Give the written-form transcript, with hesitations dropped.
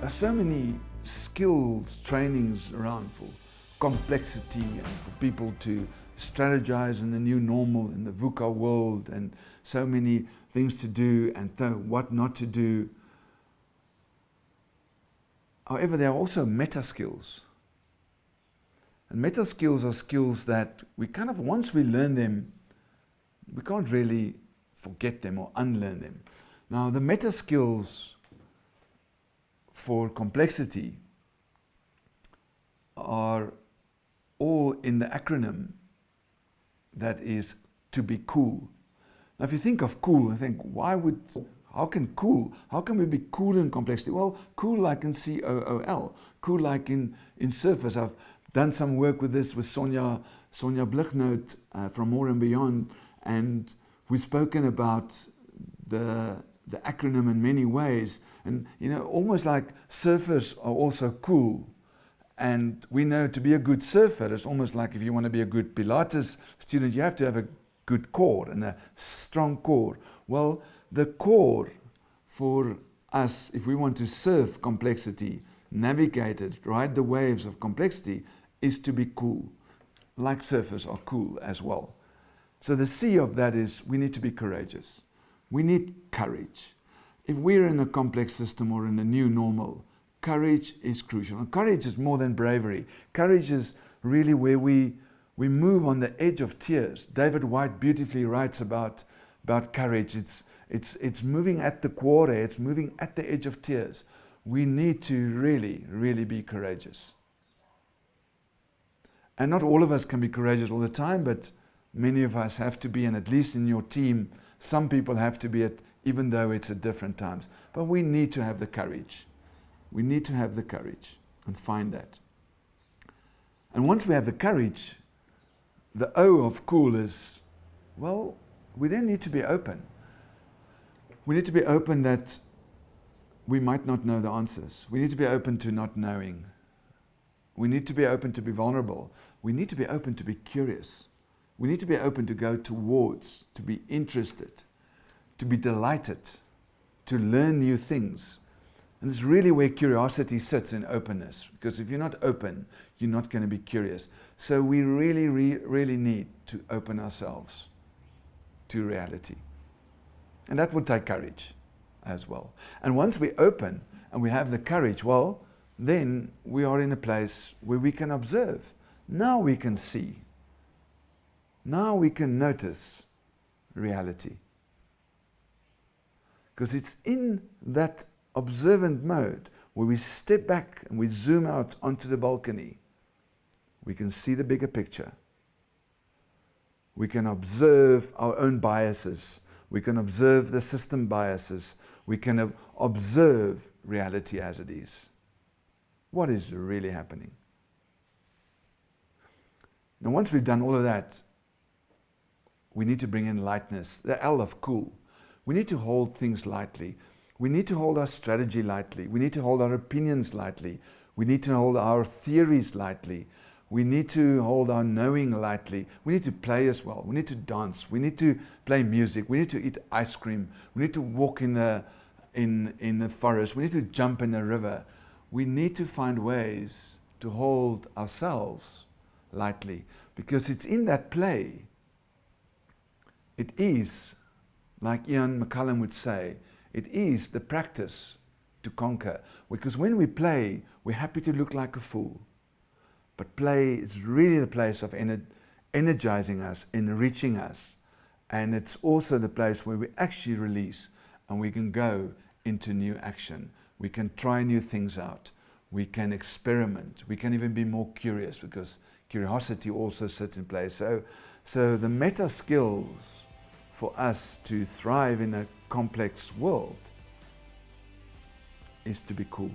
There's so many skills, trainings around for complexity and for people to strategize in the new normal, in the VUCA world, and so many things to do and what not to do. However, there are also meta skills. And meta skills are skills that we kind of, once we learn them, we can't really forget them or unlearn them. Now, the meta skills for complexity are all in the acronym that is to be cool. Now, if you think of cool, I think, how can we be cool in complexity? Well, cool like in COOL, cool like in Surface. I've done some work with this with Sonja Blichnoot from More and Beyond, and we've spoken about the acronym in many ways. And, almost like surfers are also cool. And we know to be a good surfer, it's almost like if you want to be a good Pilates student, you have to have a good core and a strong core. Well, the core for us, if we want to surf complexity, navigate it, ride the waves of complexity, is to be cool. Like surfers are cool as well. So the C of that is we need to be courageous. We need courage. If we're in a complex system or in a new normal, courage is crucial. And courage is more than bravery. Courage is really where we move on the edge of tears. David White beautifully writes about courage. It's moving at the quarter. It's moving at the edge of tears. We need to really, really be courageous. And not all of us can be courageous all the time, but many of us have to be, and at least in your team, some people have to be it, even though it's at different times. But we need to have the courage. We need to have the courage and find that. And once we have the courage, the O of cool is, well, we then need to be open. We need to be open that we might not know the answers. We need to be open to not knowing. We need to be open to be vulnerable. We need to be open to be curious. We need to be open to go towards, to be interested, to be delighted, to learn new things. And it's really where curiosity sits, in openness. Because if you're not open, you're not going to be curious. So we really, really need to open ourselves to reality. And that will take courage as well. And once we open and we have the courage, well, then we are in a place where we can observe. Now we can see. Now we can notice reality. Because it's in that observant mode where we step back and we zoom out onto the balcony. We can see the bigger picture. We can observe our own biases. We can observe the system biases. We can observe reality as it is. What is really happening? Now, once we've done all of that, we need to bring in lightness, the L of cool. We need to hold things lightly. We need to hold our strategy lightly. We need to hold our opinions lightly. We need to hold our theories lightly. We need to hold our knowing lightly. We need to play as well. We need to dance. We need to play music. We need to eat ice cream. We need to walk in the forest. We need to jump in a river. We need to find ways to hold ourselves lightly, because it's in that play. It is, like Ian McCallum would say, it is the practice to conquer. Because when we play, we're happy to look like a fool. But play is really the place of energizing us, enriching us. And it's also the place where we actually release and we can go into new action. We can try new things out. We can experiment. We can even be more curious, because curiosity also sits in place. So the meta skills for us to thrive in a complex world is to be cool.